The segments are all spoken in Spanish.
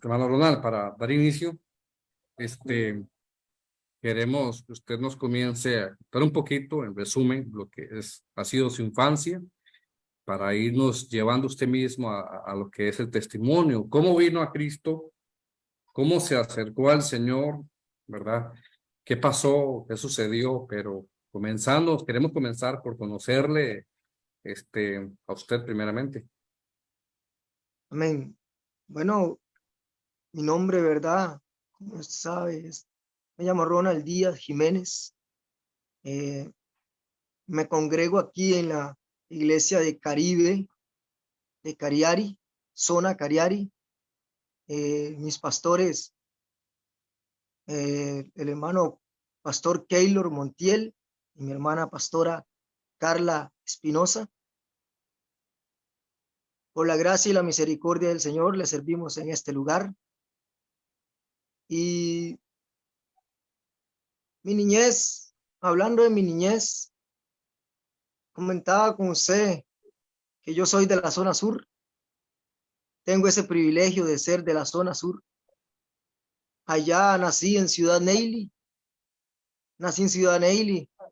hermano Ronald, para dar inicio, queremos que usted nos comience a contar un poquito, en resumen, lo que ha sido su infancia, para irnos llevando usted mismo a lo que es el testimonio, cómo vino a Cristo, cómo se acercó al Señor, ¿verdad? ¿Qué pasó? ¿Qué sucedió? Pero queremos comenzar por conocerle, a usted primeramente. Amén. Bueno, mi nombre, ¿verdad? Como usted sabe, me llamo Ronald Díaz Jiménez. Eh, Me congrego aquí en la iglesia de Caribe, de Cariari, zona Cariari. Mis pastores, el hermano pastor Keylor Montiel y mi hermana pastora Carla Espinosa. Por la gracia y la misericordia del Señor, le servimos en este lugar. Y mi niñez, hablando de mi niñez, comentaba con usted que yo soy de la zona sur. Tengo ese privilegio de ser de la zona sur. Allá nací en Ciudad Neily.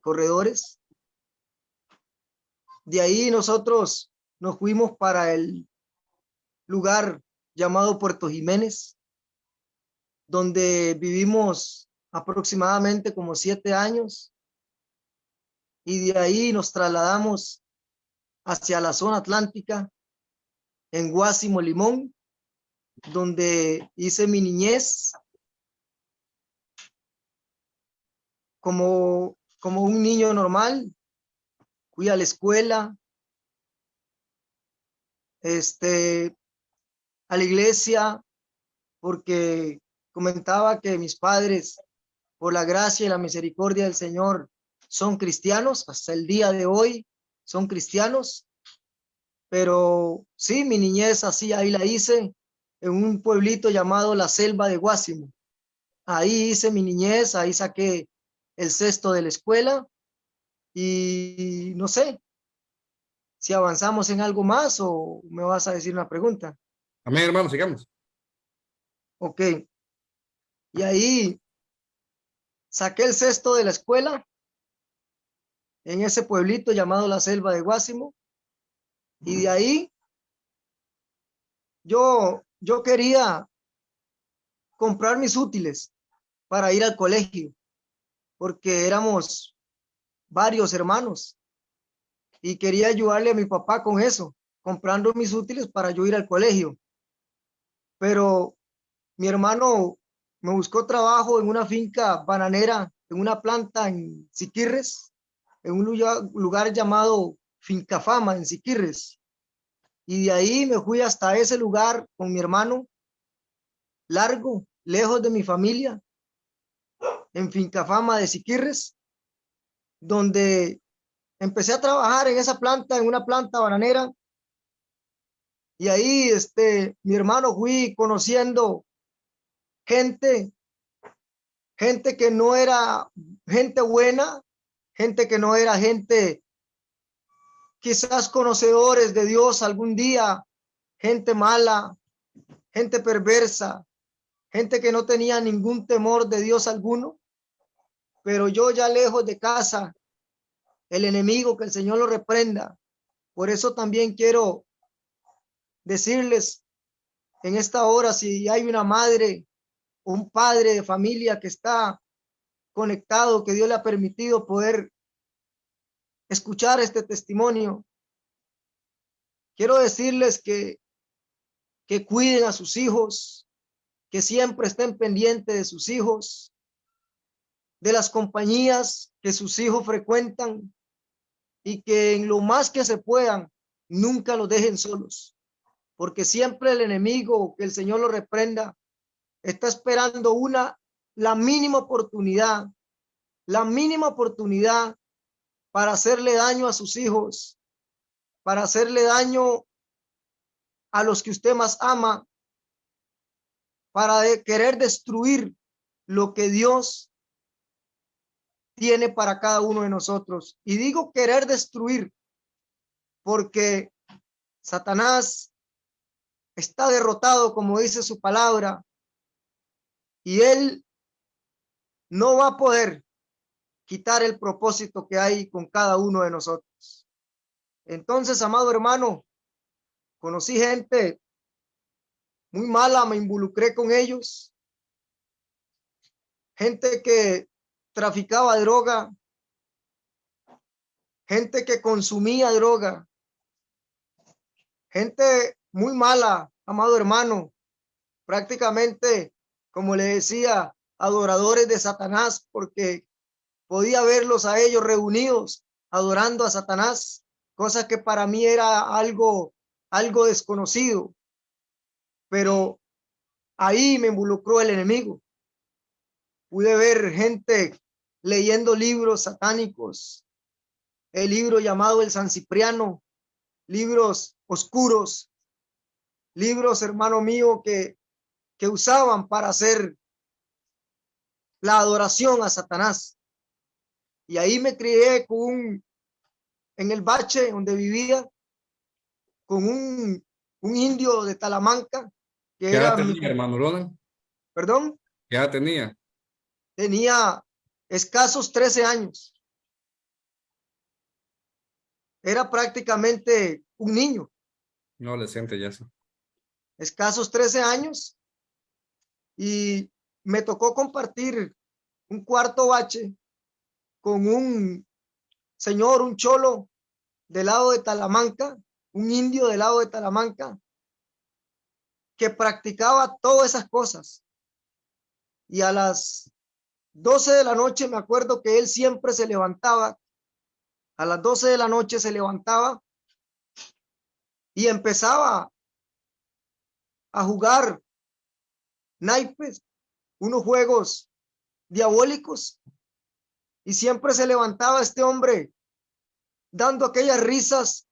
Corredores. De ahí nosotros nos fuimos para el lugar llamado Puerto Jiménez, donde vivimos aproximadamente como 7 años. Y de ahí nos trasladamos hacia la zona atlántica, en Guásimo, Limón, donde hice mi niñez como un niño normal. Fui a la escuela, a la iglesia, porque comentaba que mis padres, por la gracia y la misericordia del Señor, son cristianos, hasta el día de hoy son cristianos. Pero sí, mi niñez así, ahí la hice, en un pueblito llamado La Selva de Guásimo. Ahí hice mi niñez, ahí saqué el sexto de la escuela. Y no sé si avanzamos en algo más o me vas a decir una pregunta. Amén, hermano, sigamos. Ok. Y ahí saqué el sexto de la escuela en ese pueblito llamado La Selva de Guásimo. Y de ahí yo quería comprar mis útiles para ir al colegio, porque éramos varios hermanos y quería ayudarle a mi papá con eso, comprando mis útiles para yo ir al colegio. Pero mi hermano me buscó trabajo en una finca bananera, en una planta en Siquirres, en un lugar llamado Finca Fama en Siquirres. Y de ahí me fui hasta ese lugar con mi hermano, largo, lejos de mi familia, en Finca Fama de Siquirres, donde empecé a trabajar en esa planta, en una planta bananera. Y ahí, mi hermano, fui conociendo gente, gente que no era gente buena, gente que no era gente, quizás conocedores de Dios algún día, gente mala, gente perversa, gente que no tenía ningún temor de Dios alguno. Pero yo ya lejos de casa, el enemigo, que el Señor lo reprenda. Por eso también quiero decirles en esta hora, si hay una madre, un padre de familia que está conectado, que Dios le ha permitido poder escuchar este testimonio, quiero decirles que cuiden a sus hijos, que siempre estén pendientes de sus hijos, de las compañías que sus hijos frecuentan, y que en lo más que se puedan, nunca los dejen solos, porque siempre el enemigo, que el Señor lo reprenda, está esperando la mínima oportunidad para hacerle daño a sus hijos, para hacerle daño a los que usted más ama, para querer destruir lo que Dios tiene para cada uno de nosotros. Y digo querer destruir porque Satanás está derrotado, como dice su palabra, y él no va a poder quitar el propósito que hay con cada uno de nosotros. Entonces, amado hermano, conocí gente muy mala, me involucré con ellos, gente que traficaba droga, gente que consumía droga, gente muy mala, amado hermano, prácticamente, como le decía, adoradores de Satanás, porque podía verlos a ellos reunidos adorando a Satanás, cosa que para mí era algo desconocido, pero ahí me involucró el enemigo. Pude ver gente leyendo libros satánicos, el libro llamado el San Cipriano, libros oscuros, libros, hermano mío, que usaban para hacer la adoración a Satanás. Y ahí me crié en el bache donde vivía, con un indio de Talamanca, que ¿Qué edad era mi, tenía, hermano Ronald? perdón, ¿Qué edad tenía? tenía escasos 13 años. Era prácticamente un niño, Un adolescente ya. Sí. escasos 13 años, y me tocó compartir un cuarto bache con un señor, un cholo del lado de Talamanca, un indio del lado de Talamanca, que practicaba todas esas cosas. Y a las 12 de la noche me acuerdo que él siempre se levantaba, a las 12 de la noche se levantaba y empezaba a jugar naipes, unos juegos diabólicos, y siempre se levantaba este hombre dando aquellas risas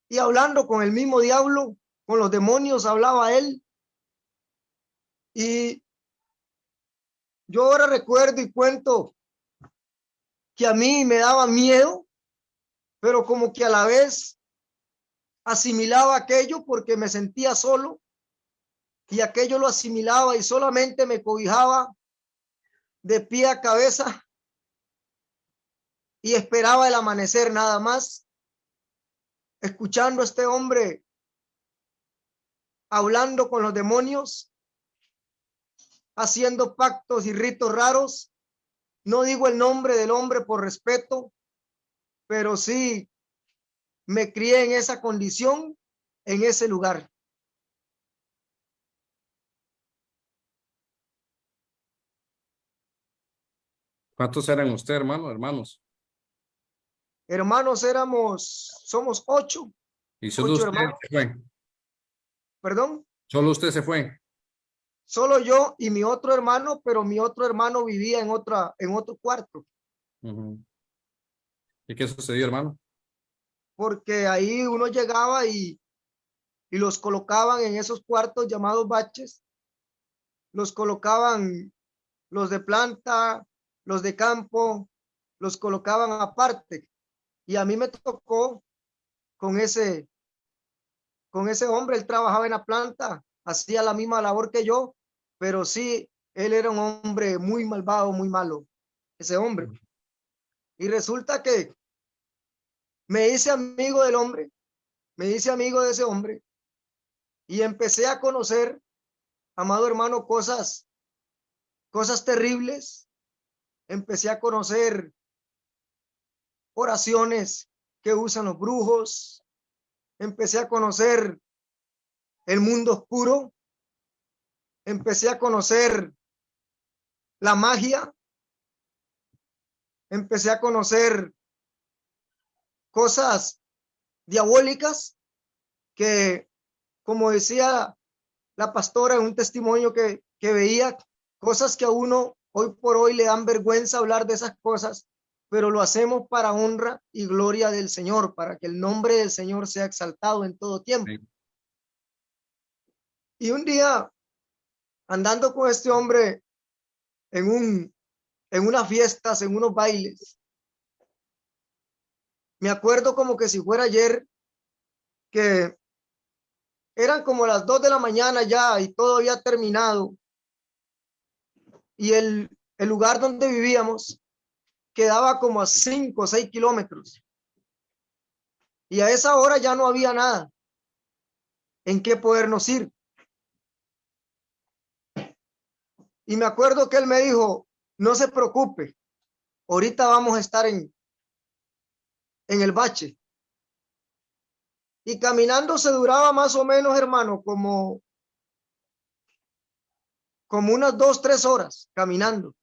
y hablando con el mismo diablo, con los demonios hablaba él. Y yo ahora recuerdo y cuento que a mí me daba miedo, pero como que a la vez asimilaba aquello porque me sentía solo, y aquello lo asimilaba y solamente me cobijaba de pie a cabeza y esperaba el amanecer nada más, escuchando a este hombre hablando con los demonios, haciendo pactos y ritos raros. No digo el nombre del hombre por respeto, pero sí me crié en esa condición, en ese lugar. ¿Cuántos eran usted, hermano, hermanos? Hermanos, somos Y solo ocho usted hermanos, se fue. perdón, Solo usted se fue. solo yo y mi otro hermano, pero mi otro hermano vivía en otro cuarto, Ujú. ¿Y qué sucedió, hermano? porque ahí uno llegaba y los colocaban en esos cuartos llamados baches, los colocaban los de planta, los de campo, los colocaban aparte. Y a mí me tocó con con ese hombre. Él trabajaba en la planta, hacía la misma labor que yo, pero sí, él era un hombre muy malvado, muy malo, ese hombre. Y resulta que me hice amigo del hombre, me hice amigo de ese hombre, y empecé a conocer, amado hermano, cosas terribles. Empecé a conocer oraciones que usan los brujos. Empecé a conocer el mundo oscuro. Empecé a conocer la magia. Empecé a conocer cosas diabólicas que, como decía la pastora en un testimonio que veía, cosas que a uno hoy por hoy le dan vergüenza hablar de esas cosas, pero lo hacemos para honra y gloria del Señor, para que el nombre del Señor sea exaltado en todo tiempo. Sí. Y un día, andando con este hombre en unas fiestas, en unos bailes, me acuerdo como que si fuera ayer, que eran como las 2 de la mañana ya y todo había terminado. Y el lugar donde vivíamos quedaba como a 5 o 6 kilómetros. Y a esa hora ya no había nada en qué podernos ir. Y me acuerdo que él me dijo, no se preocupe, ahorita vamos a estar en el bache. Y caminando se duraba más o menos, hermano, como unas 2, 3 horas caminando.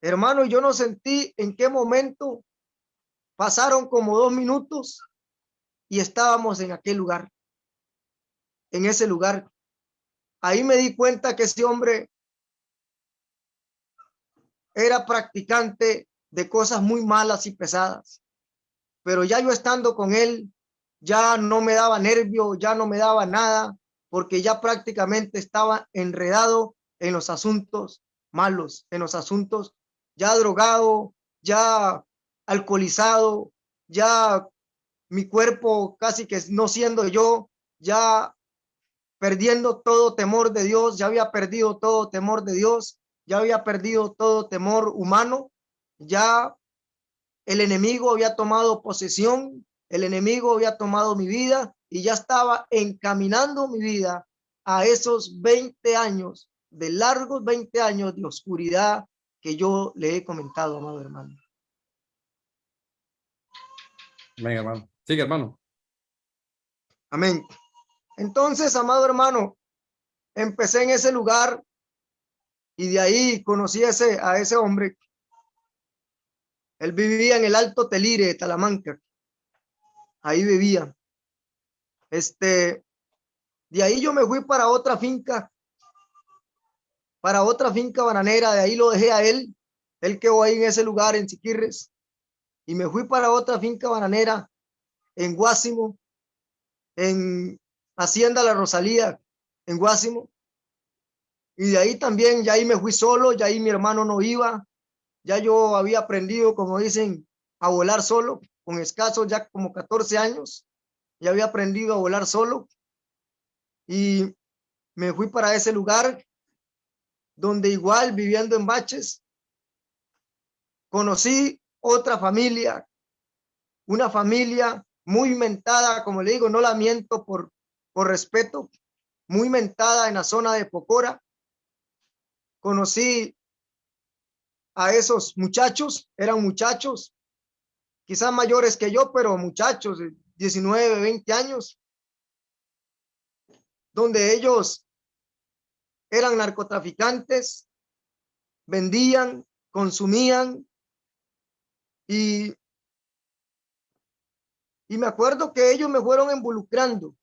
Hermano, yo no sentí en qué momento pasaron como 2 minutos y estábamos en aquel lugar, en ese lugar. Ahí me di cuenta que ese hombre era practicante de cosas muy malas y pesadas. Pero ya yo estando con él, ya no me daba nervio, ya no me daba nada, porque ya prácticamente estaba enredado en los asuntos malos, en los asuntos ya drogado, ya alcoholizado, ya mi cuerpo casi que no siendo yo, ya perdiendo todo temor de Dios, ya había perdido todo temor de Dios, ya había perdido todo temor humano, ya el enemigo había tomado posesión, el enemigo había tomado mi vida y ya estaba encaminando mi vida a esos 20 años, de largos 20 años de oscuridad que yo le he comentado, amado hermano. Venga, hermano. Sigue, hermano. Amén. Entonces, amado hermano, empecé en ese lugar y de ahí conocí a ese hombre. Él vivía en el Alto Telire de Talamanca. Ahí vivía. De ahí yo me fui para otra finca bananera. De ahí lo dejé a él. Él quedó ahí en ese lugar, en Siquirres. Y me fui para otra finca bananera en Guásimo, en Hacienda La Rosalía, en Guásimo. Y de ahí también, ya ahí me fui solo, ya ahí mi hermano no iba. Ya yo había aprendido, como dicen, a volar solo, con escasos ya como 14 años. Ya había aprendido a volar solo. Y me fui para ese lugar donde igual viviendo en baches, conocí otra familia, una familia muy mentada, como le digo, no la miento por respeto, muy mentada en la zona de Pocora. Conocí a esos muchachos, eran muchachos, quizás mayores que yo, pero muchachos de 19, 20 años, donde ellos eran narcotraficantes, vendían, consumían y me acuerdo que ellos me fueron involucrando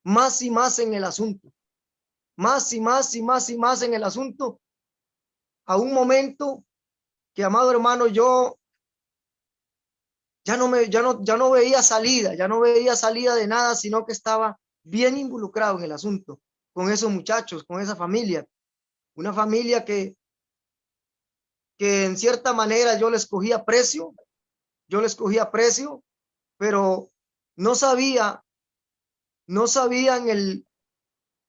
más y más en el asunto, más y más y más y más en el asunto, a un momento que, amado hermano, yo ya no veía salida, ya no veía salida de nada, sino que estaba bien involucrado en el asunto, con esos muchachos, con esa familia, una familia que en cierta manera yo les cogía precio, pero no sabía, no sabía en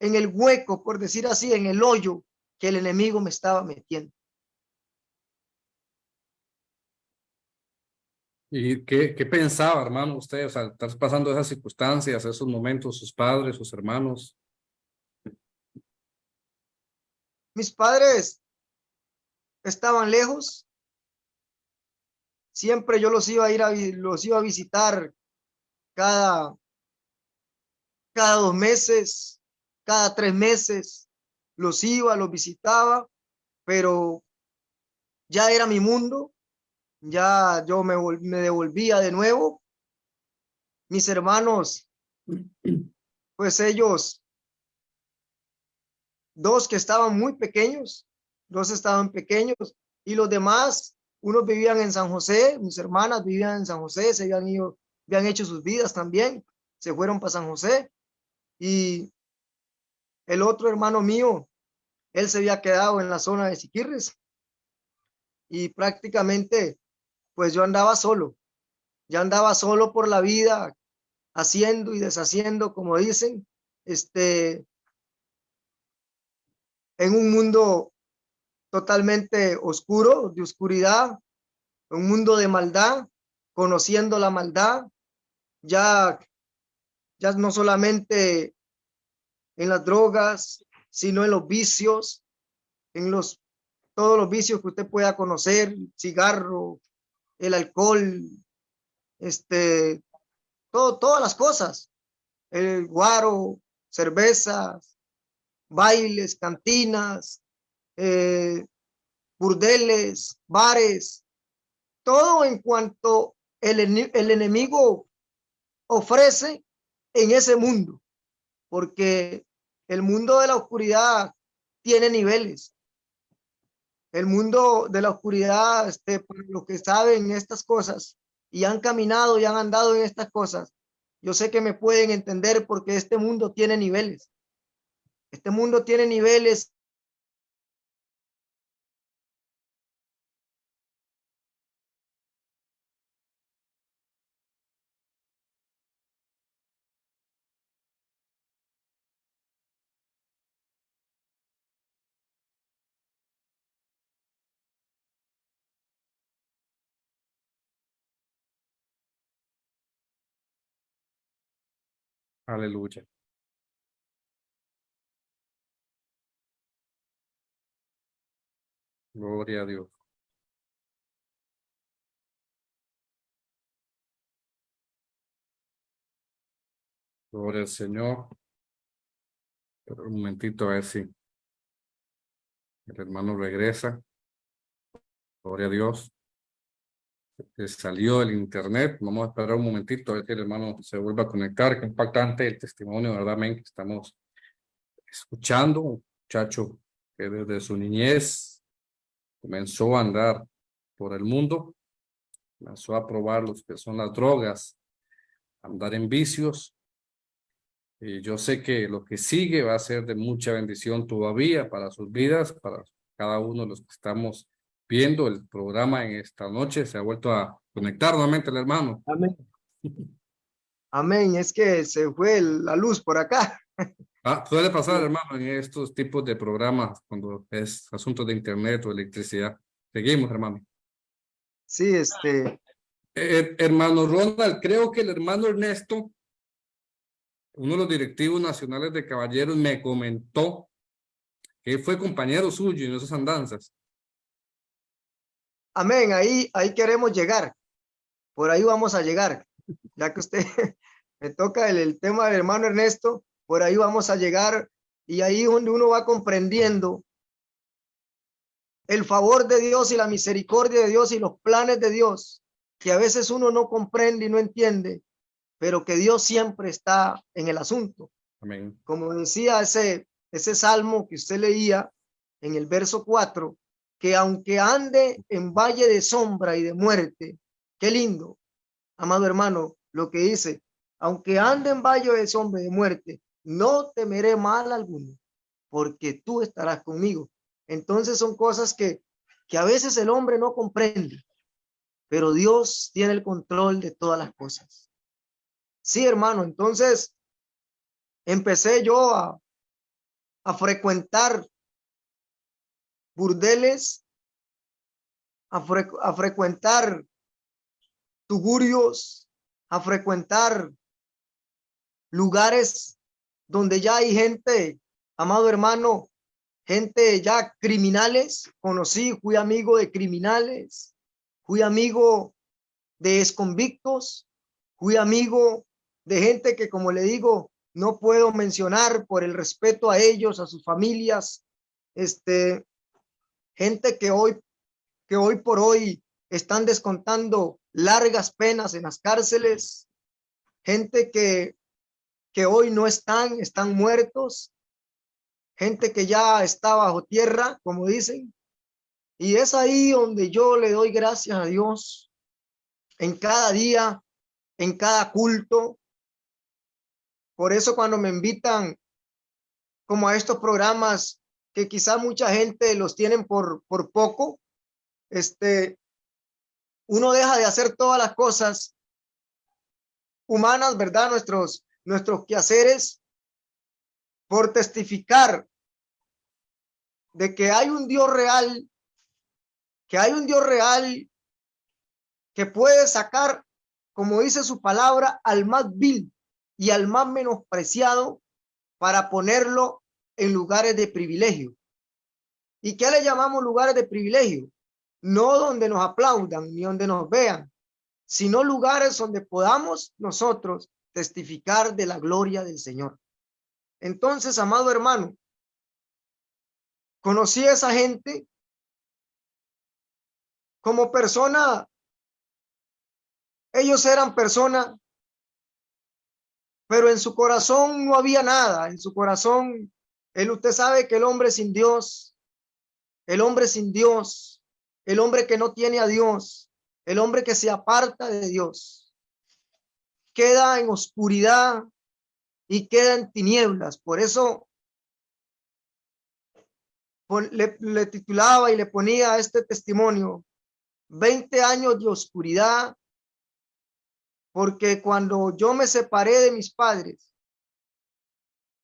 el hueco, por decir así, en el hoyo que el enemigo me estaba metiendo. ¿Y qué pensaba, hermano, usted? O sea, estás pasando esas circunstancias, esos momentos, sus padres, sus hermanos. Mis padres estaban lejos, siempre yo los iba a visitar cada 2 meses, cada 3 meses, los visitaba, pero ya era mi mundo, ya yo me devolvía de nuevo. Mis hermanos, pues ellos, dos estaban pequeños y los demás, unos vivían en San José, mis hermanas vivían en San José, se habían ido, habían hecho sus vidas también, se fueron para San José y el otro hermano mío, él se había quedado en la zona de Siquirres y prácticamente pues yo andaba solo, ya andaba solo por la vida, haciendo y deshaciendo, como dicen, en un mundo totalmente oscuro, de oscuridad, un mundo de maldad, conociendo la maldad, ya, ya no solamente en las drogas, sino en los vicios, en todos los vicios que usted pueda conocer, cigarro, el alcohol, todas las cosas, el guaro, cervezas, bailes, cantinas, burdeles, bares, todo en cuanto el enemigo ofrece en ese mundo, porque el mundo de la oscuridad tiene niveles. El mundo de la oscuridad, para los que saben estas cosas y han caminado y han andado en estas cosas, yo sé que me pueden entender porque este mundo tiene niveles. Este mundo tiene niveles. Aleluya. Gloria a Dios. Gloria al Señor. Pero un momentito a ver si el hermano regresa. Gloria a Dios. Salió el internet. Vamos a esperar un momentito a ver si el hermano se vuelve a conectar. Qué impactante el testimonio, ¿verdad, men? Que estamos escuchando. Un muchacho que desde su niñez comenzó a andar por el mundo, comenzó a probar lo que son las drogas, andar en vicios. Y yo sé que lo que sigue va a ser de mucha bendición todavía para sus vidas, para cada uno de los que estamos viendo el programa en esta noche. Se ha vuelto a conectar nuevamente el hermano. Amén. Amén. Es que se fue la luz por acá. Suele pasar, hermano, en estos tipos de programas cuando es asuntos de internet o electricidad. Seguimos, hermano. Sí, Hermano Ronald, creo que el hermano Ernesto, uno de los directivos nacionales de caballeros, me comentó que fue compañero suyo en esas andanzas. amén. Ahí queremos llegar. Por ahí vamos a llegar. Ya que usted me toca el tema del hermano Ernesto, por ahí vamos a llegar y ahí donde uno va comprendiendo el favor de Dios y la misericordia de Dios y los planes de Dios, que a veces uno no comprende y no entiende, pero que Dios siempre está en el asunto. Amén. Como decía ese salmo que usted leía en el verso 4, que aunque ande en valle de sombra y de muerte, qué lindo, amado hermano, lo que dice, aunque ande en valle de sombra y de muerte, no temeré mal alguno, porque tú estarás conmigo. Entonces son cosas que a veces el hombre no comprende, pero Dios tiene el control de todas las cosas. Sí, hermano, entonces empecé yo a frecuentar burdeles, a frecuentar tugurios, a frecuentar lugares donde ya hay gente, amado hermano, gente ya criminales. Conocí, fui amigo de criminales, fui amigo de exconvictos, fui amigo de gente que, como le digo, no puedo mencionar por el respeto a ellos, a sus familias, gente que hoy por hoy están descontando largas penas en las cárceles, gente que hoy no están muertos, gente que ya está bajo tierra, como dicen. Y es ahí donde yo le doy gracias a Dios en cada día, en cada culto. Por eso cuando me invitan como a estos programas que quizá mucha gente los tienen por poco, uno deja de hacer todas las cosas, humanas, ¿verdad? Nuestros quehaceres, por testificar de que hay un Dios real, que hay un Dios real que puede sacar, como dice su palabra, al más vil y al más menospreciado para ponerlo en lugares de privilegio. ¿Y qué le llamamos lugares de privilegio? No donde nos aplaudan ni donde nos vean, sino lugares donde podamos nosotros testificar de la gloria del Señor. Entonces, amado hermano, conocí a esa gente como persona. Ellos eran personas, pero en su corazón no había nada. En su corazón, usted sabe que el hombre sin Dios, el hombre sin Dios, el hombre que no tiene a Dios, el hombre que se aparta de Dios, queda en oscuridad y queda en tinieblas. Por eso le titulaba y le ponía este testimonio: 20 años de oscuridad, porque cuando yo me separé de mis padres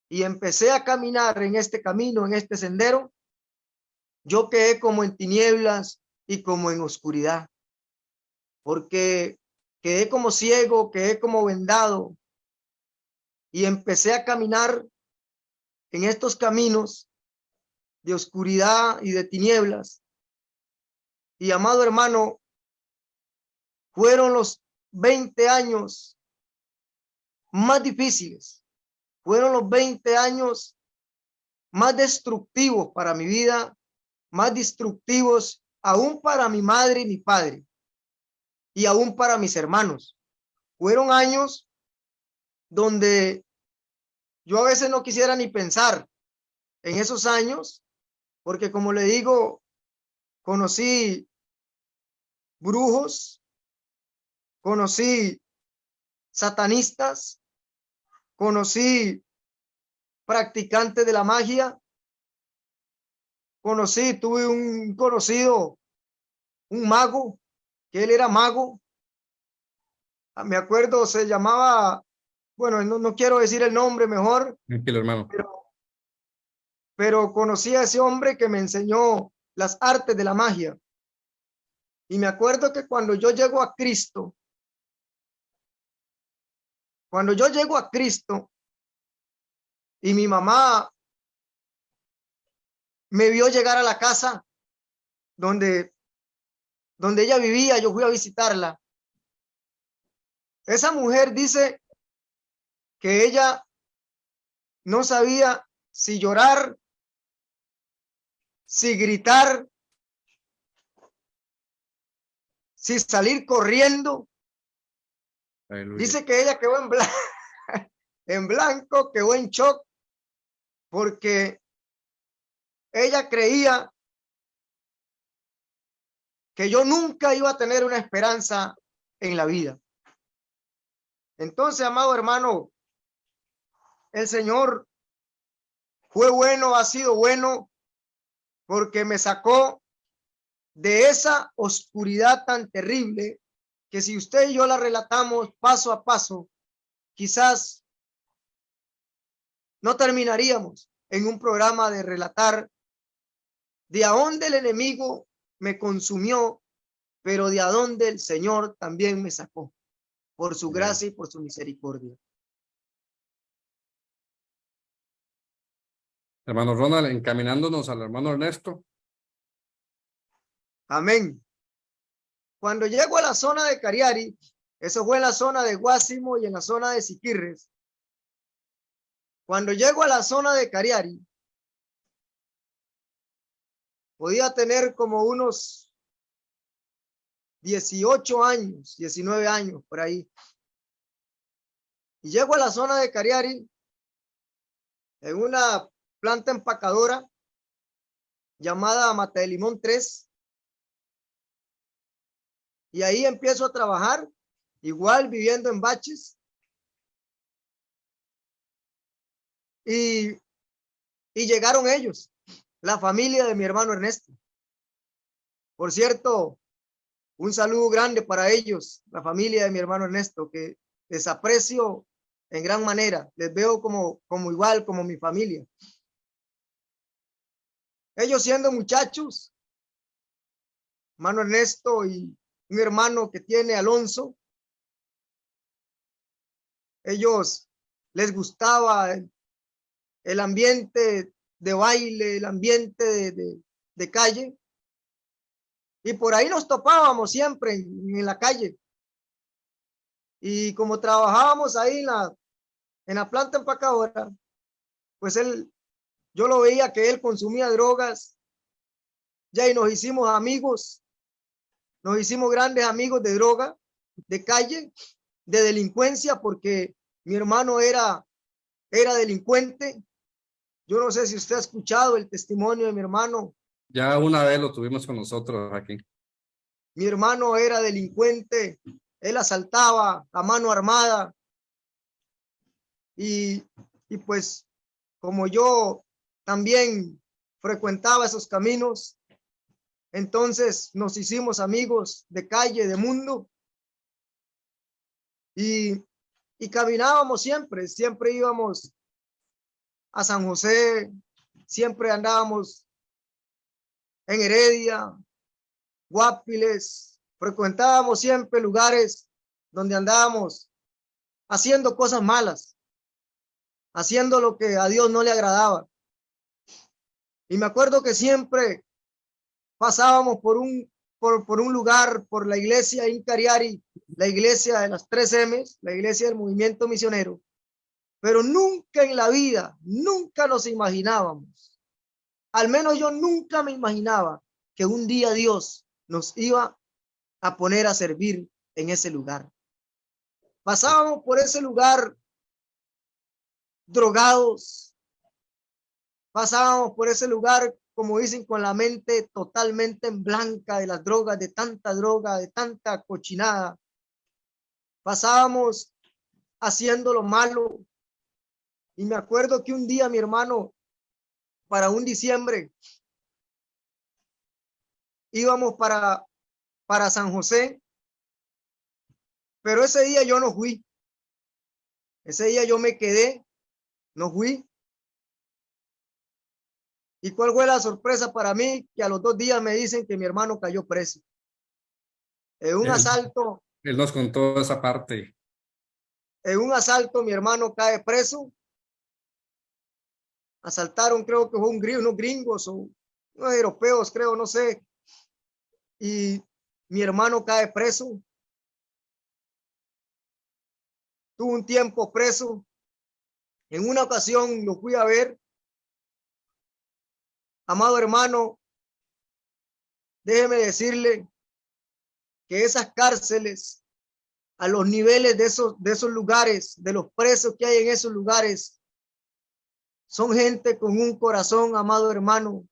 y empecé a caminar en este camino, en este sendero, yo quedé como en tinieblas y como en oscuridad, porque quedé como ciego, quedé como vendado, y empecé a caminar en estos caminos de oscuridad y de tinieblas. Y amado hermano, fueron los 20 años más difíciles, fueron los 20 años más destructivos para mi vida, más destructivos aún para mi madre y mi padre, y aún para mis hermanos. Fueron años donde yo a veces no quisiera ni pensar en esos años, porque como le digo, conocí brujos, conocí satanistas, conocí practicantes de la magia, tuve un conocido, un mago, que él era mago. Me acuerdo, se llamaba, bueno, no quiero decir el nombre mejor, Tranquilo, hermano. pero conocí a ese hombre que me enseñó las artes de la magia. Y me acuerdo que cuando yo llego a Cristo, y mi mamá me vio llegar a la casa donde ella vivía, yo fui a visitarla. Esa mujer dice que ella no sabía si llorar, si gritar, si salir corriendo. Aleluya. Dice que ella quedó en blanco, quedó en shock, porque ella creía que yo nunca iba a tener una esperanza en la vida. Entonces, amado hermano, el Señor fue bueno, ha sido bueno, porque me sacó de esa oscuridad tan terrible que si usted y yo la relatamos paso a paso, quizás no terminaríamos en un programa de relatar de a dónde el enemigo me consumió, pero de a dónde el Señor también me sacó, por su gracia y por su misericordia. Hermano Ronald, encaminándonos al hermano Ernesto. Amén. Cuando llego a la zona de Cariari, eso fue en la zona de Guásimo y en la zona de Siquirres. Cuando llego a la zona de Cariari, podía tener como unos 18 años, 19 años, por ahí. Y llego a la zona de Cariari en una planta empacadora llamada Mata de Limón 3. Y ahí empiezo a trabajar, igual viviendo en baches. Y llegaron ellos, la familia de mi hermano Ernesto. Por cierto, un saludo grande para ellos, la familia de mi hermano Ernesto, que les aprecio en gran manera, les veo como igual, como mi familia. Ellos siendo muchachos, hermano Ernesto y un hermano que tiene Alonso, ellos les gustaba el ambiente de baile, el ambiente de calle, y por ahí nos topábamos siempre en la calle. Y como trabajábamos ahí en la planta empacadora, pues yo lo veía que él consumía drogas, ya, y nos hicimos amigos, nos hicimos grandes amigos de droga, de calle, de delincuencia, porque mi hermano era delincuente. Yo no sé si usted ha escuchado el testimonio de mi hermano. Ya una vez lo tuvimos con nosotros aquí. Mi hermano era delincuente, él asaltaba a mano armada, y pues como yo también frecuentaba esos caminos, entonces nos hicimos amigos de calle, de mundo, y caminábamos siempre íbamos a San José, siempre andábamos en Heredia, Guapiles, frecuentábamos siempre lugares donde andábamos haciendo cosas malas, haciendo lo que a Dios no le agradaba. Y me acuerdo que siempre pasábamos por un lugar, por la iglesia en Cariari, la iglesia de las 3M, la iglesia del movimiento misionero, pero nunca en la vida, nunca nos imaginábamos, al menos yo nunca me imaginaba que un día Dios nos iba a poner a servir en ese lugar. Pasábamos por ese lugar drogados, pasábamos por ese lugar, como dicen, con la mente totalmente en blanca de las drogas, de tanta droga, de tanta cochinada. Pasábamos haciendo lo malo. Y me acuerdo que un día mi hermano, para un diciembre, íbamos para San José, pero ese día yo no fui. Ese día yo me quedé, no fui. ¿Y cuál fue la sorpresa para mí? Que a los 2 días me dicen que mi hermano cayó preso. En un Él, asalto, él nos contó esa parte. mi hermano cae preso. Asaltaron, creo que fue unos gringos o unos europeos, creo, no sé. Y mi hermano cae preso. Tuvo un tiempo preso. En una ocasión lo fui a ver. Amado hermano, déjeme decirle que esas cárceles, a los niveles de esos lugares, de los presos que hay en esos lugares, son gente con un corazón, amado hermano,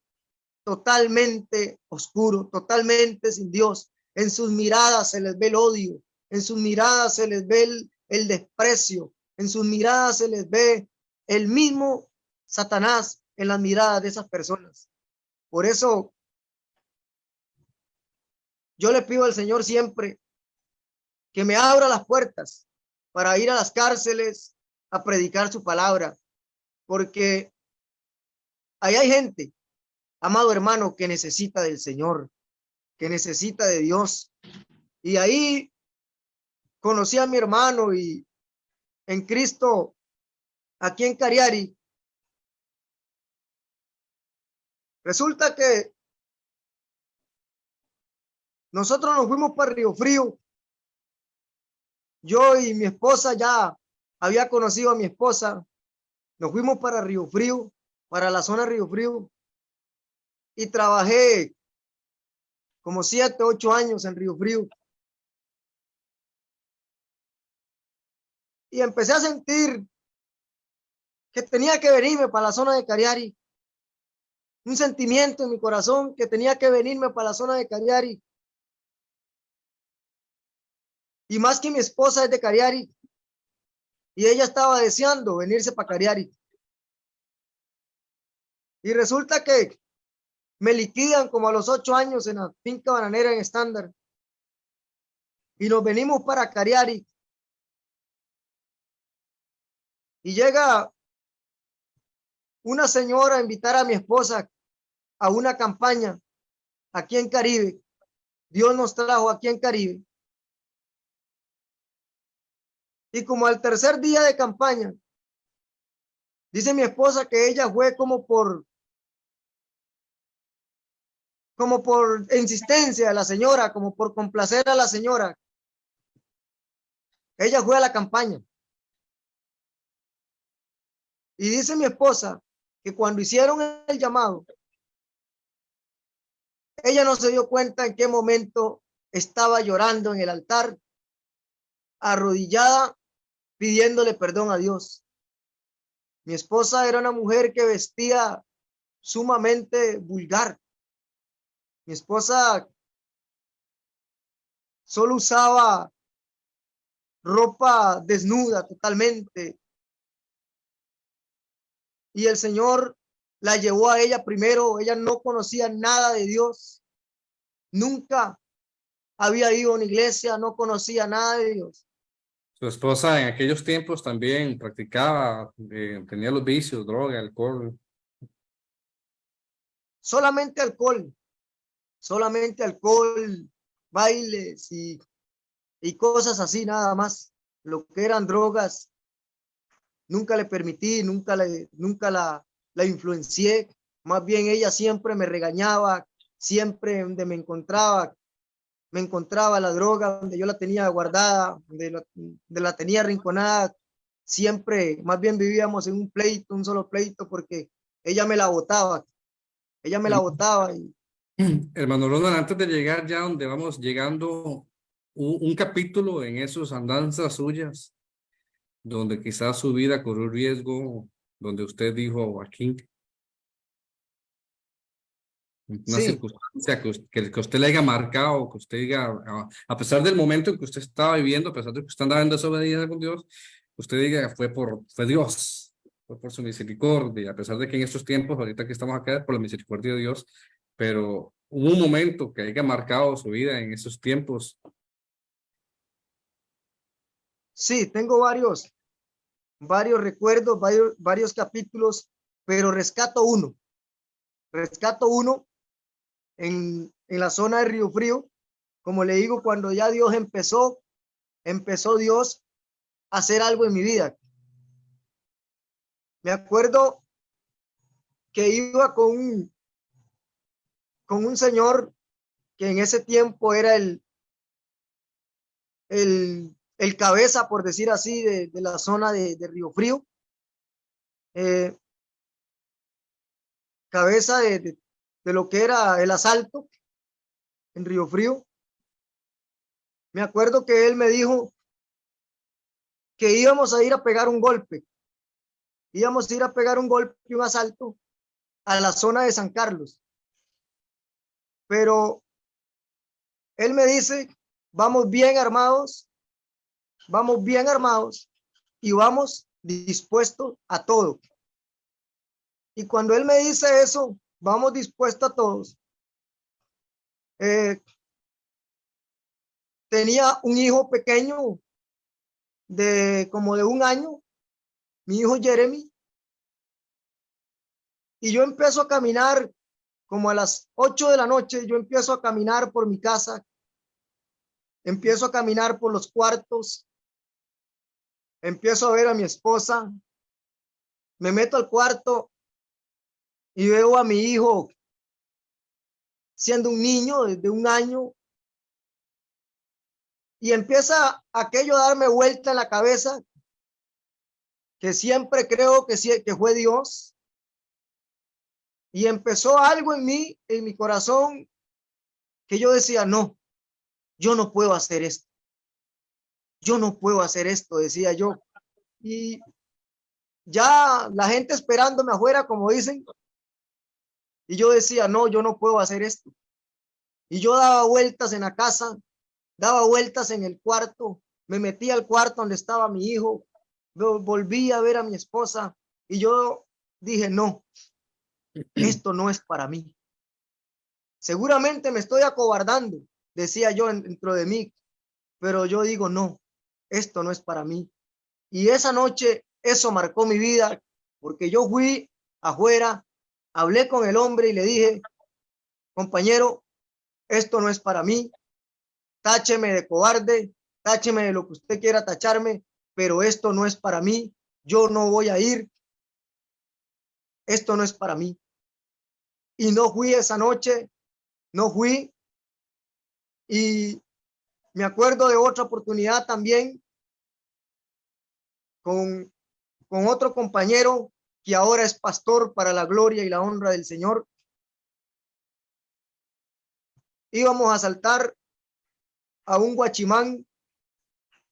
totalmente oscuro, totalmente sin Dios. En sus miradas se les ve el odio, en sus miradas se les ve el desprecio, en sus miradas se les ve el mismo Satanás en las miradas de esas personas. Por eso yo le pido al Señor siempre que me abra las puertas para ir a las cárceles a predicar su palabra, porque ahí hay gente, amado hermano, que necesita del Señor, que necesita de Dios. Y ahí conocí a mi hermano, y en Cristo, aquí en Cariari, resulta que nosotros nos fuimos para Río Frío. Yo y mi esposa, ya había conocido a mi esposa, nos fuimos para Río Frío, para la zona de Río Frío, y trabajé como 7, 8 años en Río Frío. Y empecé a sentir que tenía que venirme para la zona de Cariari. Un sentimiento en mi corazón que tenía que venirme para la zona de Cariari. Y más que mi esposa es de Cariari, y ella estaba deseando venirse para Cariari. Y resulta que me liquidan como a los 8 años en la finca bananera en Estándar. Y nos venimos para Cariari. Y llega una señora a invitar a mi esposa a una campaña aquí en Caribe. Dios nos trajo aquí en Caribe. Y como al tercer día de campaña, dice mi esposa que ella fue como por insistencia de la señora, como por complacer a la señora. Ella fue a la campaña. Y dice mi esposa que cuando hicieron el llamado, ella no se dio cuenta en qué momento estaba llorando en el altar, arrodillada, pidiéndole perdón a Dios. Mi esposa era una mujer que vestía sumamente vulgar. Mi esposa solo usaba ropa desnuda totalmente. Y el Señor la llevó a ella primero. Ella no conocía nada de Dios. Nunca había ido a una iglesia, no conocía nada de Dios. Su esposa en aquellos tiempos también practicaba, tenía los vicios, droga, alcohol. Solamente alcohol, bailes y cosas así nada más. Lo que eran drogas, nunca le permití, nunca la influencié. Más bien ella siempre me regañaba, siempre donde me encontraba la droga, donde yo la tenía guardada, donde la tenía arrinconada. Siempre, más bien vivíamos en un pleito, un solo pleito, porque ella me la botaba. Ella me la botaba y Hermano Ronald, antes de llegar ya donde vamos llegando, un capítulo en esos andanzas suyas, donde quizás su vida corrió riesgo, donde usted dijo aquí, una sí, circunstancia que usted le haya marcado, que usted diga, a pesar del momento en que usted estaba viviendo, a pesar de que usted andaba en desobediencia con Dios, usted diga, fue Dios, fue por su misericordia, a pesar de que en estos tiempos, ahorita que estamos acá, es por la misericordia de Dios, pero hubo un momento que haya marcado su vida en esos tiempos. sí, tengo varios recuerdos, varios capítulos, pero rescato uno en la zona de Río Frío. Como le digo, cuando ya Dios empezó Dios a hacer algo en mi vida. Me acuerdo que iba con un señor que en ese tiempo era el cabeza, por decir así, de la zona de Río Frío, eh, cabeza de lo que era el asalto en Río Frío. Me acuerdo que él me dijo que íbamos a ir a pegar un golpe, íbamos a ir a pegar un golpe y un asalto a la zona de San Carlos, pero él me dice, vamos bien armados, vamos bien armados y vamos dispuestos a todo. Y cuando él me dice eso, vamos dispuestos a todos, tenía un hijo pequeño como de 1 año, mi hijo Jeremy, y yo empiezo a caminar como a las 8 de la noche, yo empiezo a caminar por mi casa, empiezo a caminar por los cuartos, empiezo a ver a mi esposa, me meto al cuarto y veo a mi hijo siendo un niño de 1 año y empieza aquello a darme vuelta en la cabeza, que siempre creo que fue Dios, y empezó algo en mí, en mi corazón, que yo decía, no, yo no puedo hacer esto, yo no puedo hacer esto, decía yo, y ya la gente esperándome afuera, como dicen, y yo decía, no, yo no puedo hacer esto, y yo daba vueltas en la casa, daba vueltas en el cuarto, me metí al cuarto donde estaba mi hijo, volví a ver a mi esposa, y yo dije, no, esto no es para mí. Seguramente me estoy acobardando, decía yo dentro de mí, pero yo digo, no, esto no es para mí. Y esa noche eso marcó mi vida, porque yo fui afuera, hablé con el hombre y le dije, compañero, esto no es para mí, tácheme de cobarde, tácheme de lo que usted quiera tacharme, pero esto no es para mí, yo no voy a ir, esto no es para mí. Y no fui esa noche, no fui. Y me acuerdo de otra oportunidad también con otro compañero que ahora es pastor para la gloria y la honra del Señor. Íbamos a asaltar a un guachimán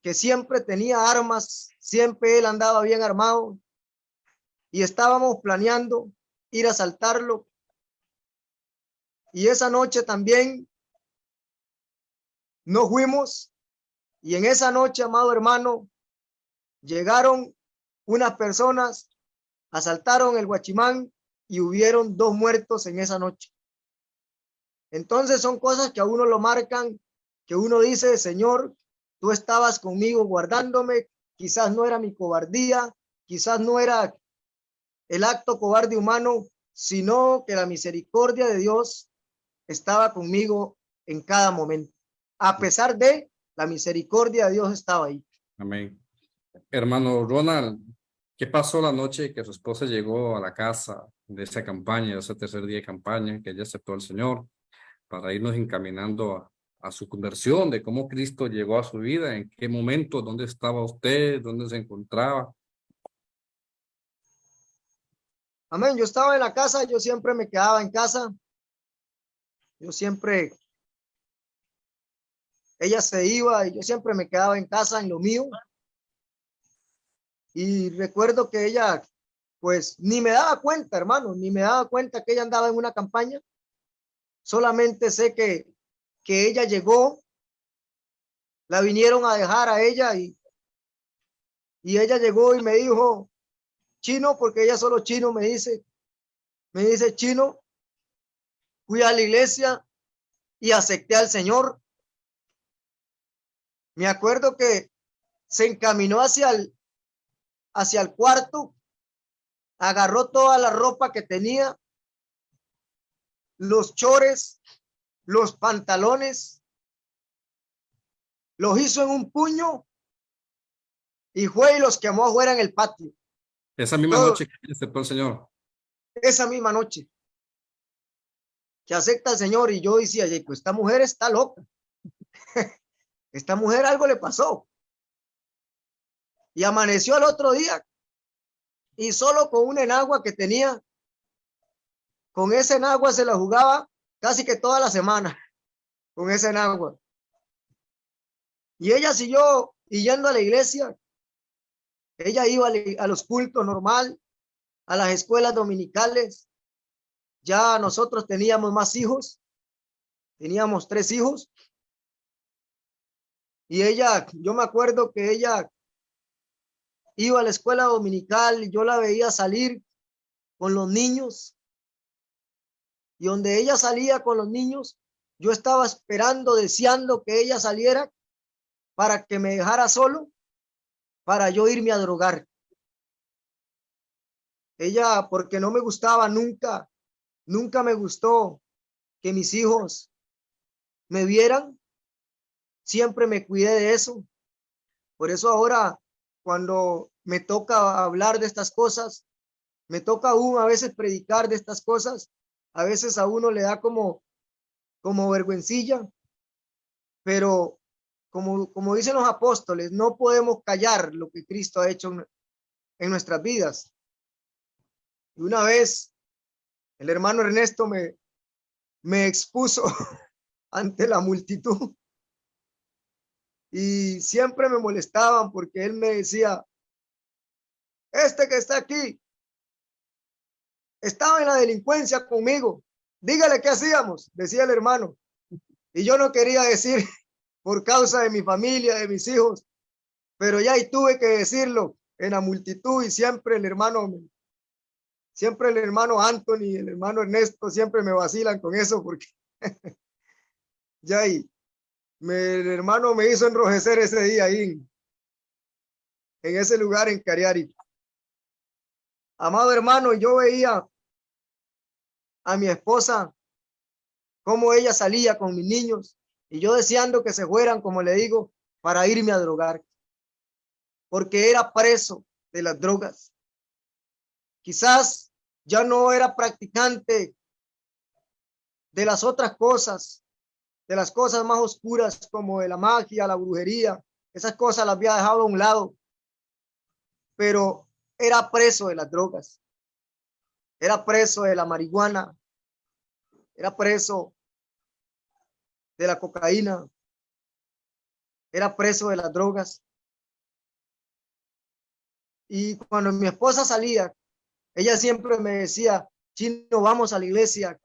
que siempre tenía armas, siempre él andaba bien armado y estábamos planeando ir a asaltarlo. Y esa noche también no fuimos y en esa noche, amado hermano, llegaron unas personas, asaltaron el guachimán y hubieron 2 muertos en esa noche. Entonces son cosas que a uno lo marcan, que uno dice, Señor, tú estabas conmigo guardándome, quizás no era mi cobardía, quizás no era el acto cobarde humano, sino que la misericordia de Dios estaba conmigo en cada momento. A pesar de la misericordia de Dios estaba ahí. Amén. Hermano Ronald, ¿qué pasó la noche que su esposa llegó a la casa de esa campaña, de ese tercer día de campaña, que ella aceptó al Señor, para irnos encaminando a su conversión, de cómo Cristo llegó a su vida, en qué momento, dónde estaba usted, dónde se encontraba? Amén. Yo estaba en la casa, yo siempre me quedaba en casa. Yo siempre, ella se iba y yo siempre me quedaba en casa en lo mío. Y recuerdo que ella, pues, ni me daba cuenta, hermano, ni me daba cuenta que ella andaba en una campaña. Solamente sé que ella llegó, la vinieron a dejar a ella y ella llegó y me dijo, Chino, porque ella solo Chino me dice, Chino, fui a la iglesia y acepté al Señor. Me acuerdo que se encaminó hacia el cuarto, agarró toda la ropa que tenía, los chores, los pantalones, los hizo en un puño y fue y los quemó afuera en el patio. Esa misma Todo, noche que ella aceptó al Señor. esa misma noche que acepta al Señor y yo decía, pues esta mujer está loca. Esta mujer algo le pasó. Y amaneció el otro día y solo con una enagua que tenía, con esa enagua se la jugaba casi que toda la semana, con esa enagua. Y ella siguió yendo a la iglesia, ella iba a los cultos normal, a las escuelas dominicales. Ya nosotros teníamos más hijos, teníamos 3 hijos. Y ella, yo me acuerdo que ella iba a la escuela dominical y yo la veía salir con los niños. Y donde ella salía con los niños, yo estaba esperando, deseando que ella saliera para que me dejara solo, para yo irme a drogar. Ella, porque no me gustaba nunca, nunca me gustó que mis hijos me vieran. Siempre me cuidé de eso. Por eso ahora, cuando me toca hablar de estas cosas, me toca aún a veces predicar de estas cosas. A veces a uno le da como vergüencilla, pero como dicen los apóstoles, no podemos callar lo que Cristo ha hecho en nuestras vidas. Y una vez el hermano Ernesto me expuso ante la multitud y siempre me molestaban porque él me decía, este que está aquí estaba en la delincuencia conmigo, dígale qué hacíamos, decía el hermano. Y yo no quería decir por causa de mi familia, de mis hijos, pero ya y tuve que decirlo en la multitud y siempre el hermano Anthony, el hermano Ernesto siempre me vacilan con eso porque ya y el hermano me hizo enrojecer ese día ahí en ese lugar en Cariari. Amado hermano, yo veía a mi esposa, cómo ella salía con mis niños, y yo deseando que se fueran, como le digo, para irme a drogar, porque era preso de las drogas. Quizás ya no era practicante de las otras cosas, de las cosas más oscuras como de la magia, la brujería, esas cosas las había dejado a un lado, pero era preso de las drogas, era preso de la marihuana, era preso de la cocaína, era preso de las drogas. Y cuando mi esposa salía, ella siempre me decía, Chino, vamos a la iglesia.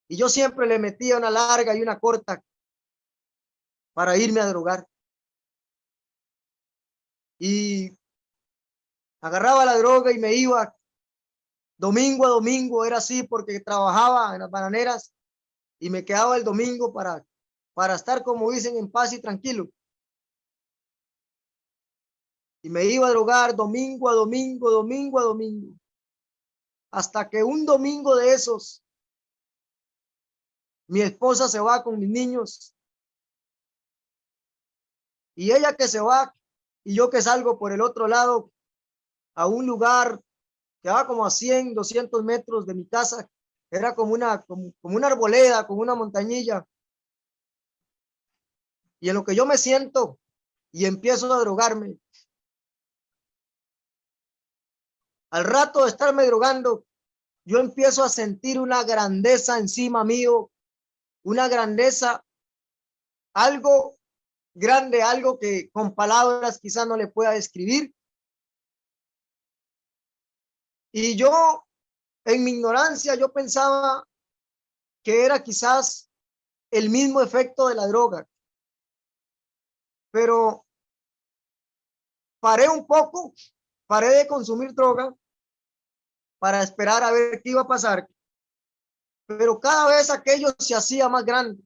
Y yo siempre le metía una larga y una corta para irme a drogar. Y agarraba la droga y me iba domingo a domingo, era así porque trabajaba en las bananeras y me quedaba el domingo para estar, como dicen, en paz y tranquilo. Y me iba a drogar domingo a domingo, domingo a domingo. Hasta que un domingo de esos, mi esposa se va con mis niños. Y ella que se va y yo que salgo por el otro lado a un lugar que va como a 100, 200 metros de mi casa. Era como una arboleda, como una montañilla. Y en lo que yo me siento y empiezo a drogarme, al rato de estarme drogando, yo empiezo a sentir una grandeza encima mío, una grandeza, algo grande, algo que con palabras quizás no le pueda describir. Y yo, en mi ignorancia, yo pensaba que era quizás el mismo efecto de la droga, pero paré un poco, paré de consumir droga para esperar a ver qué iba a pasar, pero cada vez aquello se hacía más grande,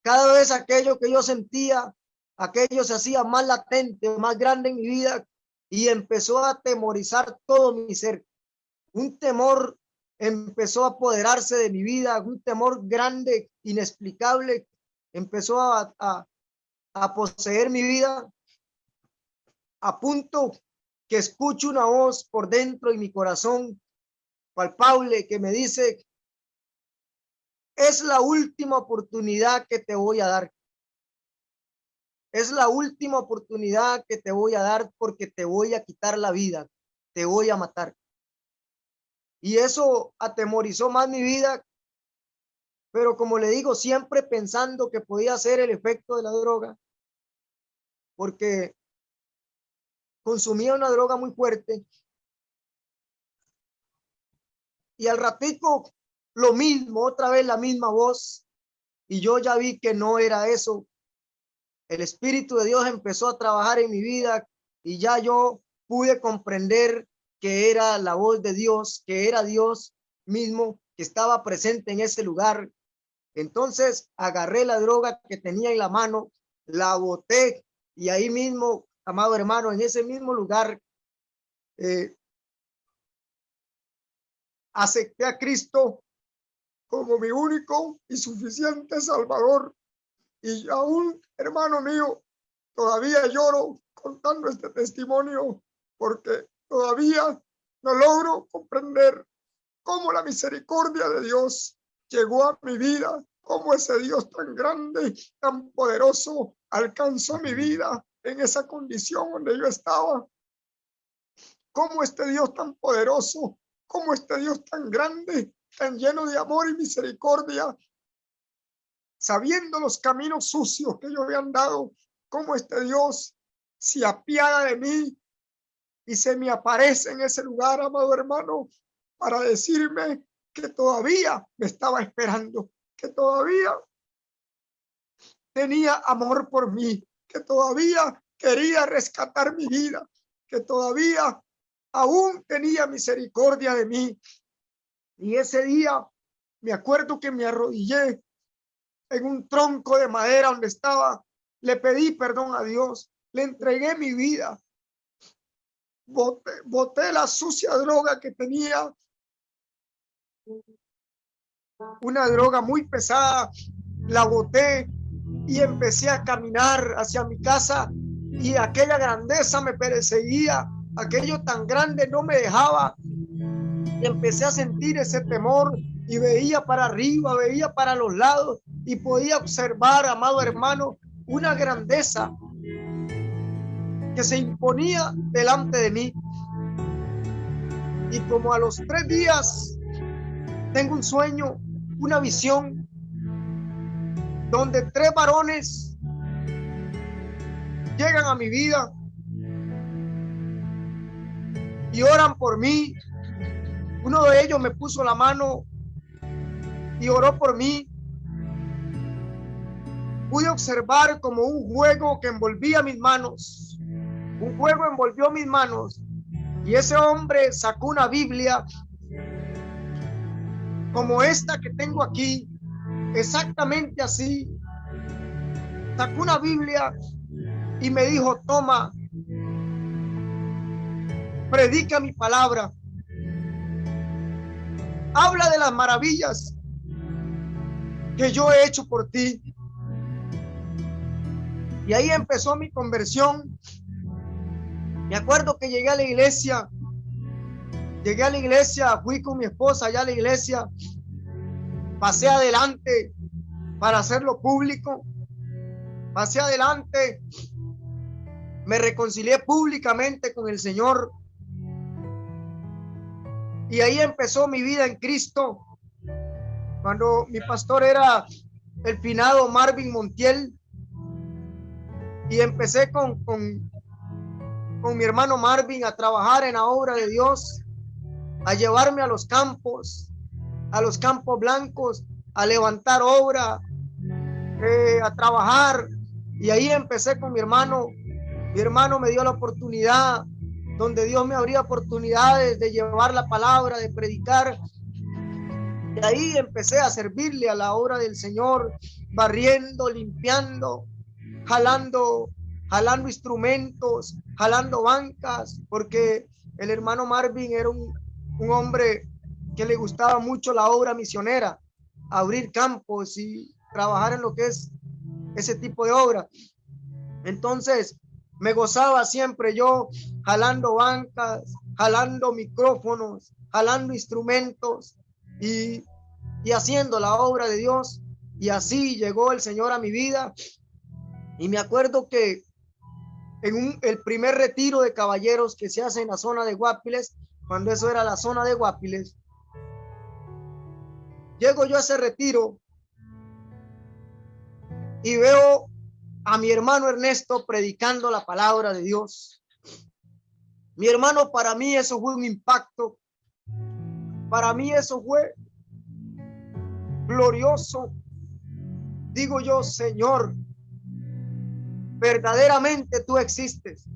cada vez aquello que yo sentía, aquello se hacía más latente, más grande en mi vida y empezó a atemorizar todo mi ser. Un temor empezó a apoderarse de mi vida, un temor grande, inexplicable, empezó a poseer mi vida, a punto que escucho una voz por dentro y mi corazón palpable que me dice, es la última oportunidad que te voy a dar. Es la última oportunidad que te voy a dar porque te voy a quitar la vida, te voy a matar. Y eso atemorizó más mi vida, pero como le digo, siempre pensando que podía ser el efecto de la droga, porque consumía una droga muy fuerte. Y al ratico, lo mismo, otra vez la misma voz, y yo ya vi que no era eso. El Espíritu de Dios empezó a trabajar en mi vida y ya yo pude comprender que era la voz de Dios, que era Dios mismo que estaba presente en ese lugar. Entonces agarré la droga que tenía en la mano, la boté y ahí mismo, amado hermano, en ese mismo lugar, acepté a Cristo como mi único y suficiente Salvador. Y aún, hermano mío, todavía lloro contando este testimonio porque todavía no logro comprender cómo la misericordia de Dios llegó a mi vida, cómo ese Dios tan grande, tan poderoso, alcanzó mi vida en esa condición donde yo estaba. Cómo este Dios tan poderoso, cómo este Dios tan grande, tan lleno de amor y misericordia, sabiendo los caminos sucios que yo había andado, cómo este Dios se apiada de mí y se me aparece en ese lugar, amado hermano, para decirme que todavía me estaba esperando, que todavía tenía amor por mí, que todavía quería rescatar mi vida, que todavía aún tenía misericordia de mí. Y ese día me acuerdo que me arrodillé en un tronco de madera donde estaba, le pedí perdón a Dios, le entregué mi vida. boté la sucia droga que tenía, una droga muy pesada, la boté y empecé a caminar hacia mi casa, y aquella grandeza me perseguía, aquello tan grande no me dejaba, y empecé a sentir ese temor y veía para arriba, veía para los lados y podía observar, amado hermano, una grandeza que se imponía delante de mí. Y como a los 3 días tengo un sueño, una visión, donde 3 varones llegan a mi vida y oran por mí. Uno de ellos me puso la mano y oró por mí. Pude observar como un juego que envolvía mis manos. Un juego envolvió mis manos y ese hombre sacó una Biblia como esta que tengo aquí, exactamente así. Sacó una Biblia y me dijo: toma, predica mi palabra, habla de las maravillas que yo he hecho por ti. Y ahí empezó mi conversión. Me acuerdo que llegué a la iglesia, fui con mi esposa allá a la iglesia, pasé adelante para hacerlo público, pasé adelante, me reconcilié públicamente con el Señor, y ahí empezó mi vida en Cristo, cuando mi pastor era el finado Marvin Montiel, y empecé con mi hermano Marvin a trabajar en la obra de Dios, a llevarme a los campos blancos, a levantar obra, a trabajar. Y ahí empecé con mi hermano. Mi hermano me dio la oportunidad, donde Dios me abría oportunidades de llevar la palabra, de predicar. Y ahí empecé a servirle a la obra del Señor, barriendo, limpiando, jalando instrumentos, jalando bancas, porque el hermano Marvin era un hombre que le gustaba mucho la obra misionera, abrir campos y trabajar en lo que es ese tipo de obra. Entonces me gozaba siempre yo jalando bancas, jalando micrófonos, jalando instrumentos y haciendo la obra de Dios. Y así llegó el Señor a mi vida. Y me acuerdo que en el primer retiro de caballeros que se hace en la zona de Guapiles, cuando eso era la zona de Guapiles, llego yo a ese retiro y veo a mi hermano Ernesto predicando la palabra de Dios. Mi hermano, para mí eso fue un impacto. Para mí eso fue glorioso. Digo yo: Señor, verdaderamente tú existes.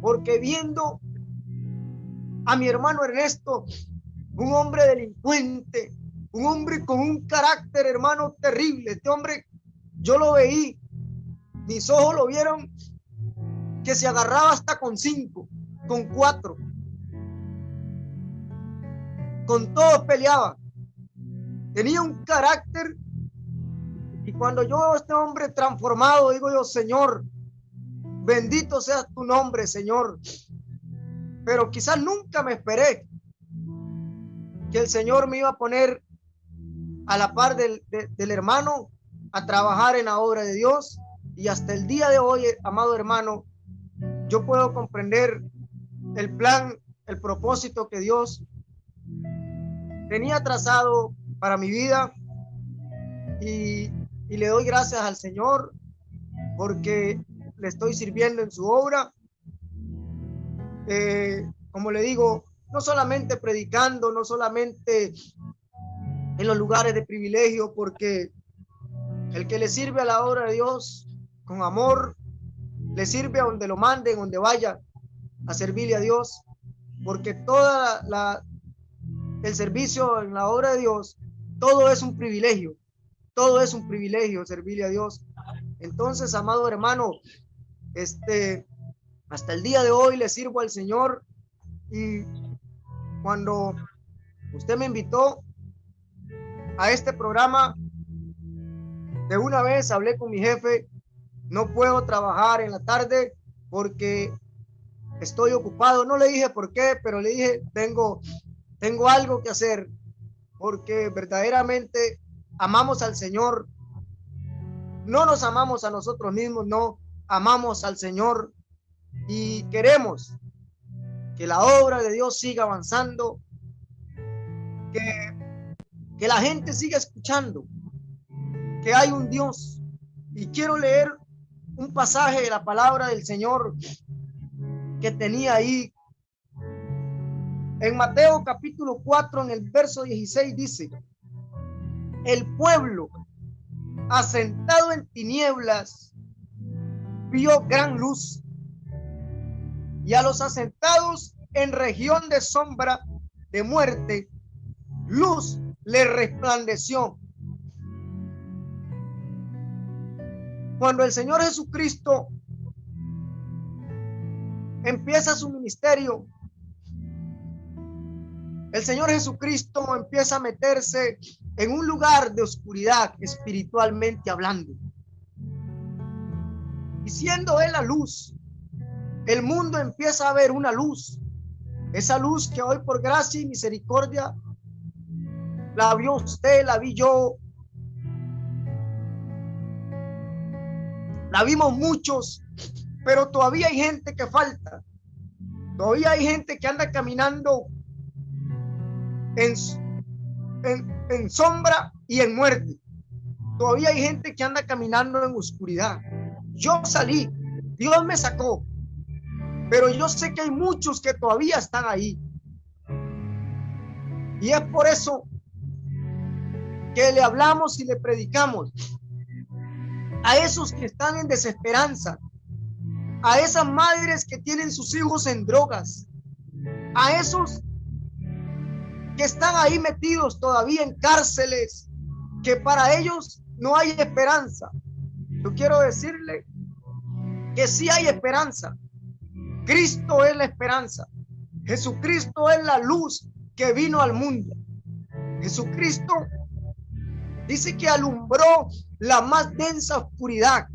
Porque viendo a mi hermano Ernesto, un hombre delincuente, un hombre con un carácter, hermano, terrible. Este hombre, yo lo veí, mis ojos lo vieron, que se agarraba hasta con 5, con 4. Con todos peleaba. Tenía un carácter. Y cuando yo veo a este hombre transformado, digo yo: Señor, bendito sea tu nombre, Señor. Pero quizás nunca me esperé que el Señor me iba a poner a la par del hermano a trabajar en la obra de Dios. Y hasta el día de hoy, amado hermano, yo puedo comprender el plan, el propósito que Dios tenía trazado para mi vida. Y le doy gracias al Señor porque le estoy sirviendo en su obra. Como le digo, no solamente predicando, no solamente en los lugares de privilegio, porque el que le sirve a la obra de Dios con amor, le sirve a donde lo manden, donde vaya a servirle a Dios, porque el servicio en la obra de Dios, todo es un privilegio. Todo es un privilegio servirle a Dios. Entonces, amado hermano, Hasta el día de hoy le sirvo al Señor, y cuando usted me invitó a este programa, de una vez hablé con mi jefe. No puedo trabajar en la tarde porque estoy ocupado. No le dije por qué, pero le dije, tengo algo que hacer, porque verdaderamente amamos al Señor. No nos amamos a nosotros mismos, no, amamos al Señor y queremos que la obra de Dios siga avanzando, que la gente siga escuchando que hay un Dios. Y quiero leer un pasaje de la palabra del Señor que tenía ahí en Mateo capítulo 4, en el verso 16, dice: el pueblo asentado en tinieblas vio gran luz, y a los asentados en región de sombra de muerte, luz le resplandeció. Cuando el Señor Jesucristo empieza su ministerio, el Señor Jesucristo empieza a meterse en un lugar de oscuridad, espiritualmente hablando. Y siendo Él la luz, el mundo empieza a ver una luz. Esa luz que hoy por gracia y misericordia la vio usted, la vi yo, la vimos muchos, pero todavía hay gente que falta. Todavía hay gente que anda caminando en sombra y en muerte. Todavía hay gente que anda caminando en oscuridad. Yo salí, Dios me sacó, pero yo sé que hay muchos que todavía están ahí. Y es por eso que le hablamos y le predicamos a esos que están en desesperanza, a esas madres que tienen sus hijos en drogas, a esos que están ahí metidos todavía en cárceles, que para ellos no hay esperanza. Yo quiero decirle que sí hay esperanza. Cristo es la esperanza. Jesucristo es la luz que vino al mundo. Jesucristo dice que alumbró la más densa oscuridad.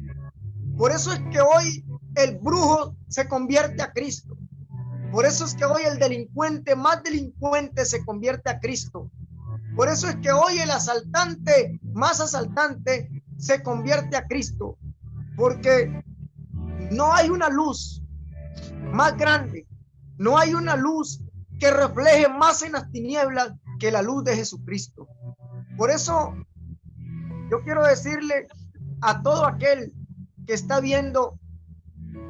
Por eso es que hoy el brujo se convierte a Cristo. Por eso es que hoy el delincuente más delincuente se convierte a Cristo. Por eso es que hoy el asaltante más asaltante se convierte a Cristo. Porque no hay una luz más grande, no hay una luz que refleje más en las tinieblas que la luz de Jesucristo. Por eso yo quiero decirle a todo aquel que está viendo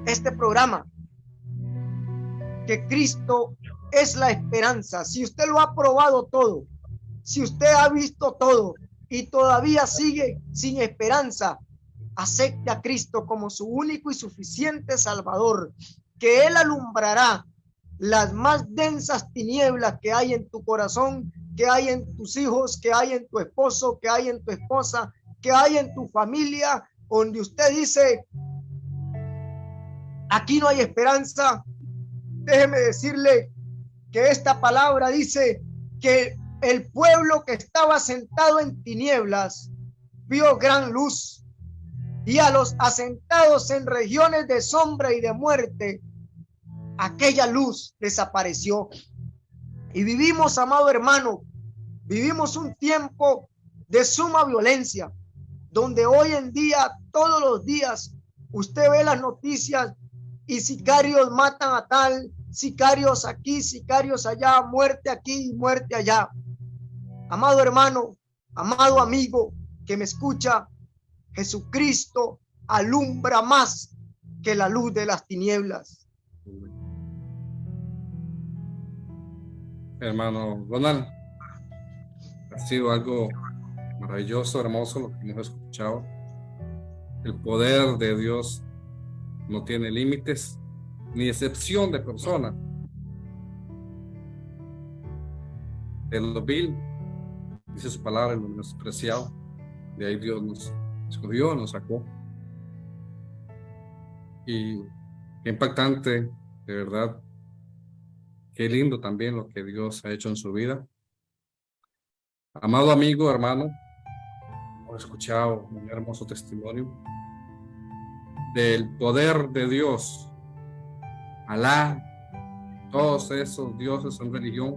este programa que Cristo es la esperanza. Si usted lo ha probado todo, si usted ha visto todo y todavía sigue sin esperanza, acepte a Cristo como su único y suficiente Salvador, que Él alumbrará las más densas tinieblas que hay en tu corazón, que hay en tus hijos, que hay en tu esposo, que hay en tu esposa, que hay en tu familia, donde usted dice, aquí no hay esperanza. Déjeme decirle que esta palabra dice que el pueblo que estaba sentado en tinieblas vio gran luz, y a los asentados en regiones de sombra y de muerte, aquella luz desapareció. Y vivimos, amado hermano, vivimos un tiempo de suma violencia, donde hoy en día, todos los días, usted ve las noticias y sicarios matan a tal, sicarios aquí, sicarios allá, muerte aquí y muerte allá. Amado hermano, amado amigo que me escucha, Jesucristo alumbra más que la luz de las tinieblas. Hermano Ronald, ha sido algo maravilloso, hermoso lo que hemos escuchado. El poder de Dios no tiene límites ni excepción de persona. De lo vil, dice su palabra, lo menospreciado, de ahí Dios nos escogió, nos sacó. Y Qué impactante, de verdad. Qué lindo también lo que Dios ha hecho en su vida. Amado amigo, hermano, hemos escuchado un hermoso testimonio del poder de Dios, Alá, todos esos dioses son religión,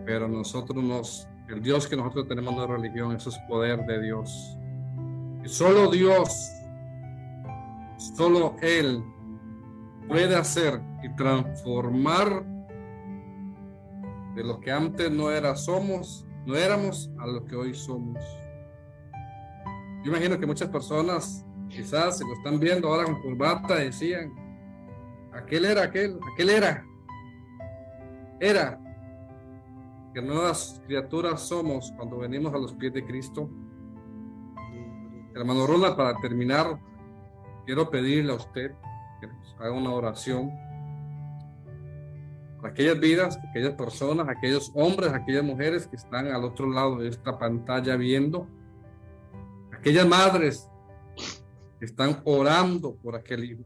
pero el Dios que nosotros tenemos no es religión, eso es poder de Dios. Y solo Dios, solo Él puede hacer y transformar de lo que antes no éramos a lo que hoy somos. Yo imagino que muchas personas quizás se lo están viendo ahora con corbata decían, aquel era, era que nuevas criaturas somos cuando venimos a los pies de Cristo. Hermano Ronald, para terminar, quiero pedirle a usted que nos haga una oración para aquellas vidas, aquellas personas, aquellos hombres, aquellas mujeres que están al otro lado de esta pantalla viendo, aquellas madres que están orando por aquel hijo.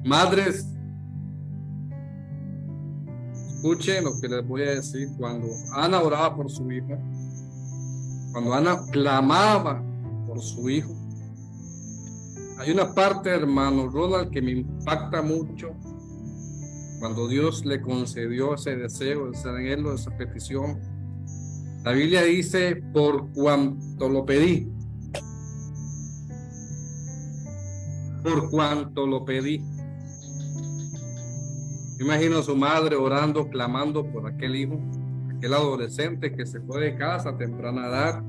Madres, escuchen lo que les voy a decir. Cuando Ana oraba por su hija, cuando Ana clamaba por su hijo, hay una parte, hermano Ronald, que me impacta mucho. Cuando Dios le concedió ese deseo, ese anhelo, esa petición, la Biblia dice, por cuanto lo pedí. Por cuanto lo pedí. Imagino a su madre orando, clamando por aquel hijo, aquel adolescente que se fue de casa a temprana edad.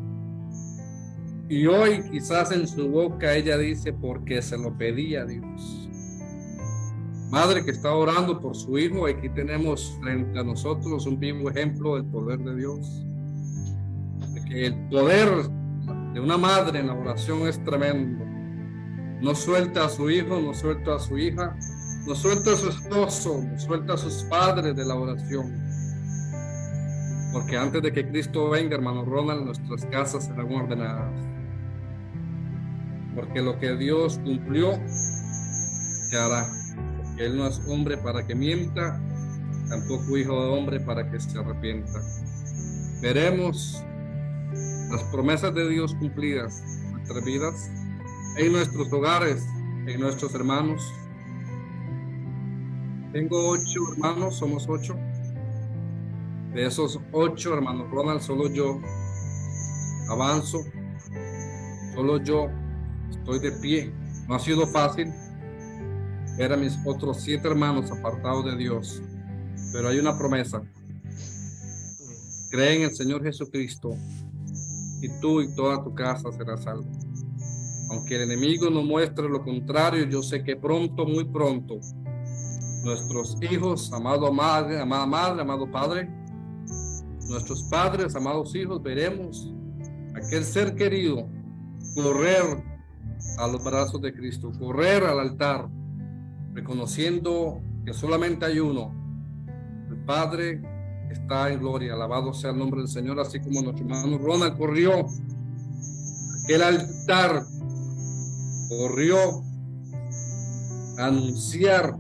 Y hoy quizás en su boca ella dice, porque se lo pedí a Dios. Madre que está orando por su hijo, aquí tenemos frente a nosotros un vivo ejemplo del poder de Dios. De que el poder de una madre en la oración es tremendo. No suelta a su hijo, no suelta a su hija, no suelta a su esposo, no suelta a sus padres de la oración. Porque antes de que Cristo venga, hermano Ronald, nuestras casas serán ordenadas. Porque lo que Dios cumplió, se hará. Porque Él no es hombre para que mienta, tampoco hijo de hombre para que se arrepienta. Veremos las promesas de Dios cumplidas en nuestras vidas, en nuestros hogares, en nuestros hermanos. Tengo 8 hermanos, somos 8. De esos 8 hermanos Ronald, solo yo avanzo, solo yo estoy de pie. No ha sido fácil ver a mis otros 7 hermanos apartados de Dios, pero hay una promesa. Cree en el Señor Jesucristo y tú y toda tu casa serás salvo. Aunque el enemigo nos muestre lo contrario, yo sé que pronto, muy pronto, nuestros hijos, amado madre, amada madre, amado padre, nuestros padres, amados hijos, veremos aquel ser querido correr a los brazos de Cristo, correr al altar, reconociendo que solamente hay uno. El Padre está en gloria, alabado sea el nombre del Señor, así como nuestro hermano Ronald corrió a aquel altar, corrió a anunciar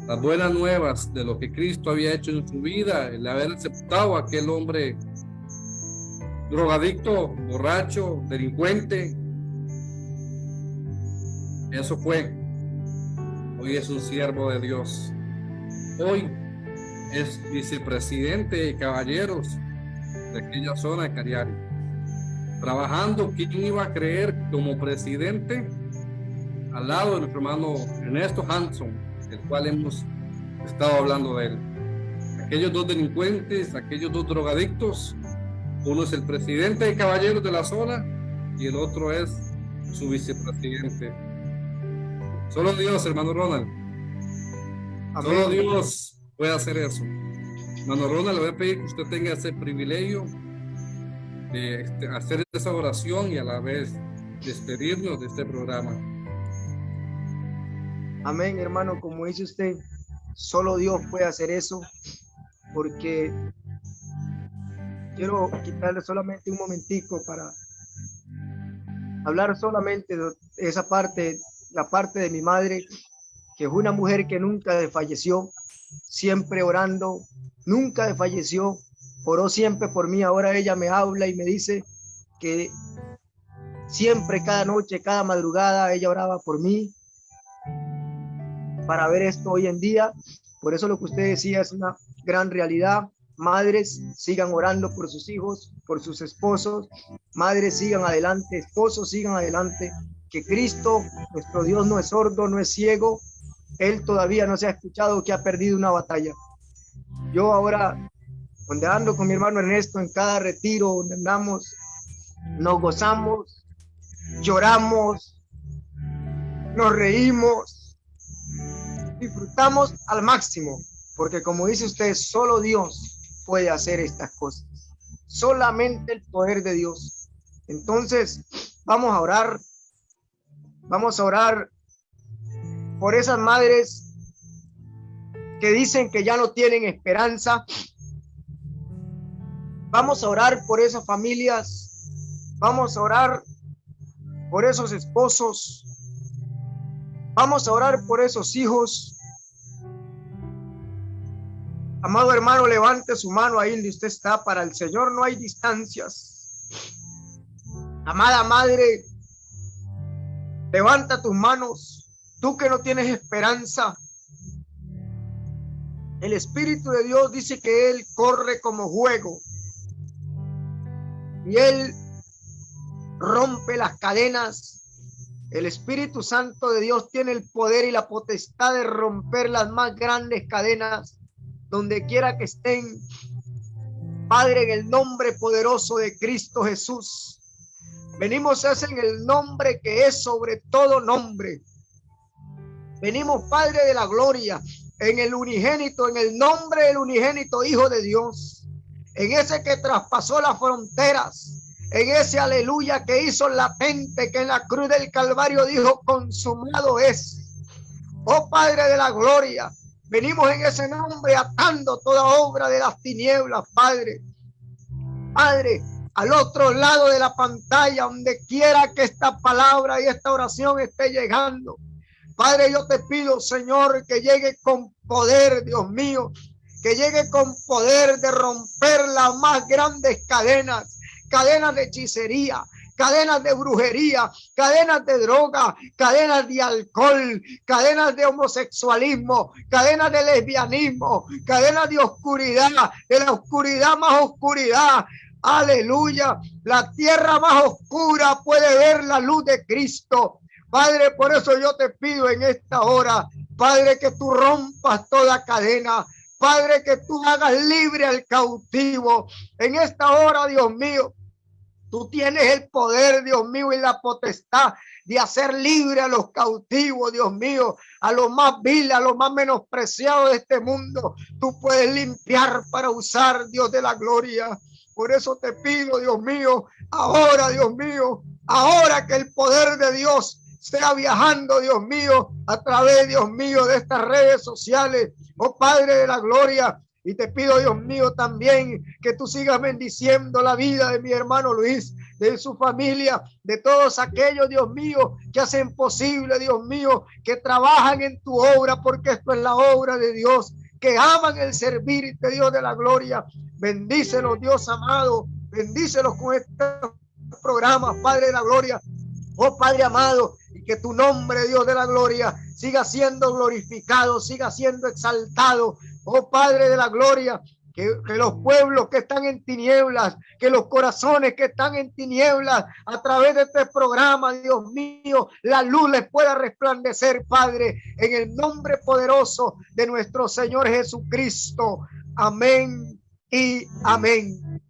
las buenas nuevas de lo que Cristo había hecho en su vida, el haber aceptado a aquel hombre drogadicto, borracho, delincuente. Eso fue. Hoy es un siervo de Dios. Hoy es vicepresidente de caballeros de aquella zona de Cariari. Trabajando, ¿quién iba a creer como presidente al lado de nuestro hermano Ernesto Hanson, del cual hemos estado hablando de él? Aquellos 2 delincuentes, aquellos 2 drogadictos, uno es el presidente de caballeros de la zona y el otro es su vicepresidente. Solo Dios, hermano Ronald. Amén. Solo Dios puede hacer eso. Hermano Ronald, le voy a pedir que usted tenga ese privilegio de hacer esa oración y a la vez despedirnos de este programa. Amén, hermano, como dice usted, solo Dios puede hacer eso, porque quiero quitarle solamente un momentico hablar solamente de esa parte, la parte de mi madre, que fue una mujer que nunca desfalleció, siempre orando, nunca desfalleció, oró siempre por mí. Ahora ella me habla y me dice que siempre, cada noche, cada madrugada, ella oraba por mí para ver esto hoy en día. Por eso lo que usted decía es una gran realidad. Madres, sigan orando por sus hijos, por sus esposos. Madres, sigan adelante. Esposos, sigan adelante. Que Cristo, nuestro Dios, no es sordo, no es ciego. Él todavía no se ha escuchado que ha perdido una batalla. Yo ahora, donde ando con mi hermano Ernesto, en cada retiro donde andamos, nos gozamos, lloramos, nos reímos, disfrutamos al máximo, porque como dice usted, solo Dios puede hacer estas cosas, solamente el poder de Dios. Entonces, vamos a orar por esas madres que dicen que ya no tienen esperanza. Vamos a orar por esas familias, vamos a orar por esos esposos, vamos a orar por esos hijos. Amado hermano, levante su mano ahí donde usted está. Para el Señor no hay distancias. Amada madre, levanta tus manos. Tú que no tienes esperanza. El Espíritu de Dios dice que Él corre como juego. Y Él rompe las cadenas. El Espíritu Santo de Dios tiene el poder y la potestad de romper las más grandes cadenas donde quiera que estén. Padre, en el nombre poderoso de Cristo Jesús, venimos en el nombre que es sobre todo nombre. Venimos, Padre de la gloria, en el unigénito, en el nombre del unigénito Hijo de Dios, en ese que traspasó las fronteras, en ese aleluya que hizo latente, que en la cruz del Calvario dijo: consumado es. Oh Padre de la gloria, venimos en ese nombre atando toda obra de las tinieblas, Padre. Padre, al otro lado de la pantalla, donde quiera que esta palabra y esta oración esté llegando, Padre, yo te pido, Señor, que llegue con poder, Dios mío, que llegue con poder de romper las más grandes cadenas, cadenas de hechicería, cadenas de brujería, cadenas de droga, cadenas de alcohol, cadenas de homosexualismo, cadenas de lesbianismo, cadenas de oscuridad, de la oscuridad más oscuridad. Aleluya, la tierra más oscura puede ver la luz de Cristo. Padre, por eso yo te pido en esta hora, Padre, que tú rompas toda cadena. Padre, que tú hagas libre al cautivo. En esta hora, Dios mío, tú tienes el poder, Dios mío, y la potestad de hacer libre a los cautivos, Dios mío, a los más viles, a los más menospreciados de este mundo. Tú puedes limpiar para usar, Dios de la gloria. Por eso te pido, Dios mío, ahora que el poder de Dios sea viajando, Dios mío, a través, Dios mío, de estas redes sociales. Oh Padre de la gloria, y te pido, Dios mío, también que tú sigas bendiciendo la vida de mi hermano Luis, de su familia, de todos aquellos, Dios mío, que hacen posible, Dios mío, que trabajan en tu obra, porque esto es la obra de Dios, que aman el servirte, Dios de la gloria. Bendícelos, Dios amado, bendícelos con estos programas, Padre de la gloria. Oh Padre amado, y que tu nombre, Dios de la gloria, siga siendo glorificado, siga siendo exaltado. Oh Padre de la gloria, que los pueblos que están en tinieblas, que los corazones que están en tinieblas, a través de este programa, Dios mío, la luz les pueda resplandecer, Padre, en el nombre poderoso de nuestro Señor Jesucristo. Amén y amén.